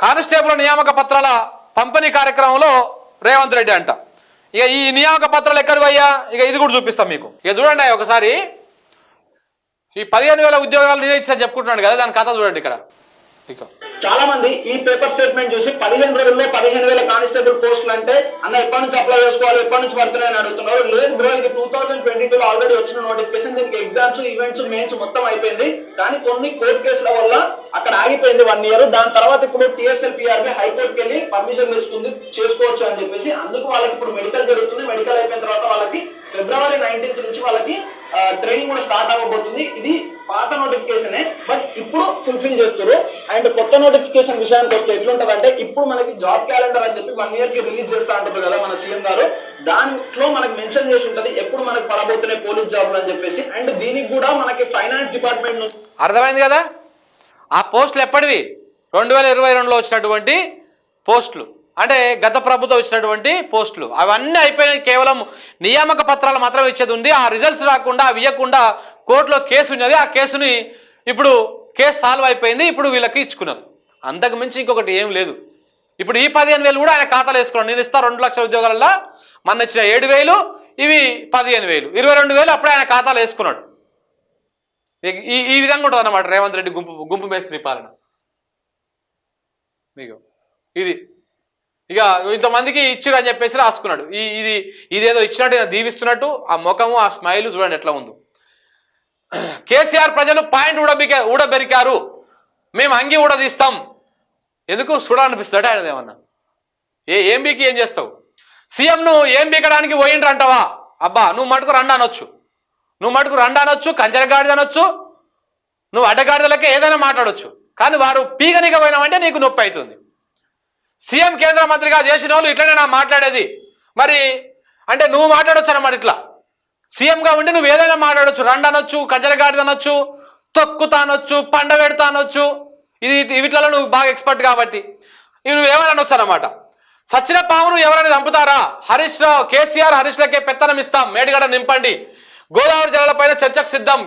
Constable నియామక పత్రాల పంపిణీ కార్యక్రమంలో రేవంత్ రెడ్డి అంట. ఇక ఈ నియామక పత్రాలు ఎక్కడివి అయ్యా, ఇక ఇది కూడా చూపిస్తాం మీకు. ఇక చూడండి ఒకసారి, ఈ 15,000 ఉద్యోగాలు నేనే ఇచ్చా చెప్పుకుంటున్నాడు కదా, దాని కథ చూడండి ఇక్కడ. చాలా మంది ఈ పేపర్ స్టేట్మెంట్ చూసి 15 రోజుల్లో 15,000 కానిస్టేబుల్ పోస్టులు అంటే అన్న ఎప్పటి నుంచి అప్లై చేసుకోవాలి, ఎప్పటి నుంచి పడుతున్నాయని అడుగుతున్నారు. లేదు బ్రో, ఇది 2022లో ఆల్రెడీ వచ్చిన నోటిఫికేషన్. దీనికి ఎగ్జామ్స్, ఈవెంట్స్, మెయిన్స్ మొత్తం అయిపోయింది. కానీ కొన్ని కోర్టు కేసుల వల్ల అక్కడ ఆగిపోయింది 1 year. దాని తర్వాత ఇప్పుడు TSL PRB హైకోర్టుకి వెళ్ళి పర్మిషన్ తీసుకుంది, చేసుకోవచ్చు అని చెప్పేసి. అందుకు వాళ్ళకి ఇప్పుడు మెడికల్ జరుగుతుంది. మెడికల్ అయిపోయిన తర్వాత వాళ్ళకి February 19th నుంచి వాళ్ళకి ట్రైనింగ్ కూడా స్టార్ట్ అవ్వబోతుంది. ఇది పాత నోటిఫికేషనే, బట్ ఇప్పుడు ఫుల్ఫిల్ చేస్తారు. అండ్ కొత్త నోటిఫికేషన్ విషయానికి వస్తే ఎట్లుంటదంటే, ఇప్పుడు మనకి జాబ్ క్యాలెండర్ అని చెప్పి 1 year కి రిలీజ్ చేస్తా అంటారు కదా మన సీఎం గారు. దాంట్లో మనకి మెన్షన్ చేసి ఉంటది ఎప్పుడు మనకి పడబోతున్నాయి పోలీస్ జాబ్లు అని చెప్పేసి. అండ్ దీనికి కూడా మనకి ఫైనాన్స్ డిపార్ట్మెంట్ నుంచి అర్థమైంది కదా. ఆ పోస్టులు ఎప్పటివి? 2022లో వచ్చినటువంటి పోస్టులు, అంటే గత ప్రభుత్వం ఇచ్చినటువంటి పోస్టులు. అవన్నీ అయిపోయినాయి. కేవలం నియామక పత్రాలు మాత్రం ఇచ్చేది ఉంది. ఆ రిజల్ట్స్ రాకుండా, అవి ఇవ్వకుండా కోర్టులో కేసు ఉన్నది. ఆ కేసుని ఇప్పుడు కేసు సాల్వ్ అయిపోయింది. ఇప్పుడు వీళ్ళకి ఇచ్చుకున్నారు. అంతకు మించి ఇంకొకటి ఏం లేదు. ఇప్పుడు ఈ 15,000 కూడా ఆయన ఖాతాలో వేసుకున్నాడు. నేను ఇస్తా 2 లక్షల ఉద్యోగాలలో మొన్న ఇచ్చిన 7,000, ఇవి 15,000, 22,000 అప్పుడే ఆయన ఖాతాలో వేసుకున్నాడు. ఈ విధంగా ఉంటుంది అన్నమాట రేవంత్ రెడ్డి గుంపు మేస్త్రి పాలన. మీకు ఇది ఇక ఇంతమందికి ఇచ్చిరు అని చెప్పేసి రాసుకున్నాడు. ఇదేదో ఇచ్చినట్టు దీవిస్తున్నట్టు ఆ ముఖము, ఆ స్మైల్ చూడండి ఎట్లా ఉందో. కేసీఆర్ ప్రజలు పాయింట్ ఊడబెరికారు, మేము అంగి ఊడదీస్తాం. ఎందుకు చూడాలనిపిస్తాడు ఆయన ఏమన్నా? ఏం బీకి ఏం చేస్తావు? సీఎంను ఏం బీకడానికి పోయిండ్రు అంటావా? అబ్బా, నువ్వు మటుకు రండి అనొచ్చు, కంచెరగాడిద అనొచ్చు, నువ్వు అడ్డగాడిదలకే ఏదైనా మాట్లాడొచ్చు. కానీ వారు పీగనిక పోయినామంటే నీకు నొప్పి అవుతుంది. సీఎం కేంద్ర మంత్రిగా చేసిన వాళ్ళు ఇట్లనే నా మాట్లాడేది. మరి అంటే నువ్వు మాట్లాడొచ్చు అన్నమాట. ఇట్లా సీఎంగా ఉండి నువ్వు ఏదైనా మాట్లాడొచ్చు. రండి అనొచ్చు, కంచెరగాడిద అనొచ్చు, తొక్కుతా అనొచ్చు, పండబెడతా అనొచ్చు. వీటిలో నువ్వు బాగా ఎక్స్పర్ట్ కాబట్టి నువ్వు ఏమైనా అనొచ్చు అన్నమాట. సచిన పామును ఎవరైనా చంపుతారా? కేసీఆర్ హరీష్లకే పెత్తనం ఇస్తాం, మేడిగడ నింపండి, గోదావరి జలాలపైన చర్చకు సిద్ధం.